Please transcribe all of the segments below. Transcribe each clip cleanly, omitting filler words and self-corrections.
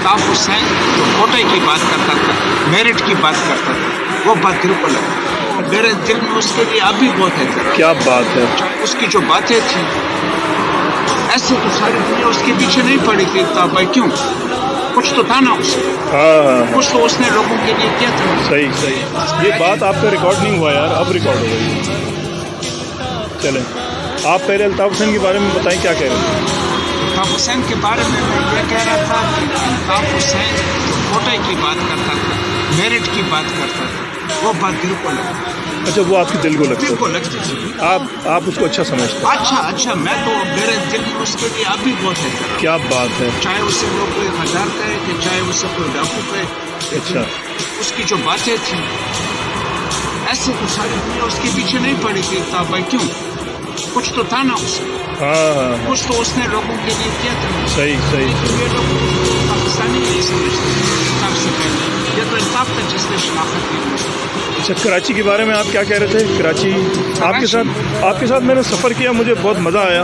अल्ताफ हुसैन जो कोटे की बात करता था, मेरिट की बात करता था, वो बात दिल को लगी। मेरे दिल में उसके लिए अभी बहुत है। क्या बात है। उसकी जो बातें थी, ऐसे तो सारी दुनिया उसके पीछे नहीं पड़ी थी भाई, क्यों? कुछ तो था ना उसमें। हाँ, कुछ तो उसने लोगों के लिए किया था। सही सही। ये बात आप पे रिकॉर्ड नहीं हुआ यार, अब रिकॉर्ड हो गई। चलें, आप पहले अल्ताफ हुसैन के बारे में बताएं, क्या कह रहे थे? अल्ताफ हुसैन के बारे में मैं ये कह रहा था कि अल्ताफ हुसैन जो कोटे की बात करता था, मेरिट की बात करता था, वो बात दिल को लगती। अच्छा, वो आपके दिल को लगता दिल को है। लगती थी। आप उसको अच्छा समझते हैं? अच्छा, मैं तो मेरे दिल में उसके लिए अभी बहुत है। क्या बात है। चाहे उससे लोग कोई मजाक कहे कि चाहे उससे कोई डाकू कहे, अच्छा, उसकी जो बातें थी, ऐसे तो सारी दुनिया उसके पीछे नहीं पड़ी थी भाई, क्यों? कुछ तो था ना उसमें। हाँ, कुछ तो उसने लोगों के लिए किया था। सही सही। ये लोग पाकिस्तानी नहीं समझते इंसाफ से पहले, ये तो इंसाफ का जिसने शनाख्त की। अच्छा, कराची के बारे में आप क्या कह रहे थे? कराची आपके साथ मैंने सफ़र किया, मुझे बहुत मज़ा आया।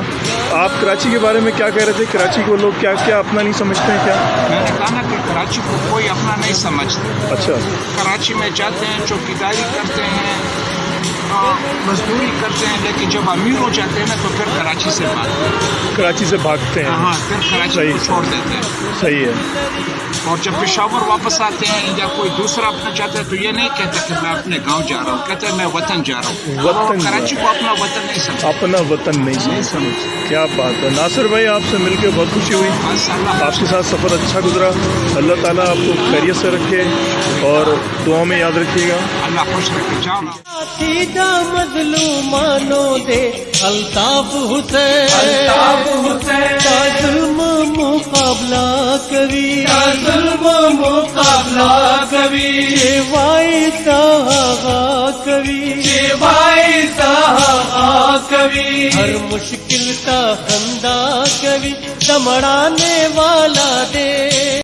आप कराची के बारे में क्या कह रहे थे? कराची को लोग क्या क्या अपना नहीं समझते हैं क्या? मैंने कहा ना कि कराची को कोई अपना नहीं समझता। अच्छा, कराची में जाते हैं, चौकीदारी करते हैं, मजदूरी करते हैं, लेकिन जब अमीर हो जाते हैं ना तो फिर कराची से भागते हैं। हाँ, फिर कराची को छोड़ देते हैं। सही है। और जब पेशावर वापस आते हैं या कोई दूसरा अपना चाहता है तो ये नहीं कहता कि मैं अपने गांव जा रहा हूँ, कहते हैं मैं वतन जा रहा हूँ। कराची को अपना वतन नहीं समझता। अपना वतन नहीं समझ। क्या बात है। नासिर भाई, आपसे मिलकर बहुत खुशी हुई। आपके साथ सफ़र अच्छा गुजरा। अल्लाह ताला आपको खैरियत से रखे और दुआ में याद रखिएगा। अल्लाह खुश रखे। जाओ मजलूमानो दे अल्ताफ हुसैन का जुल्म मुकाबला कवि शेवाई सहा कवि हर मुश्किल का खंदा कवि दमड़ाने वाला दे।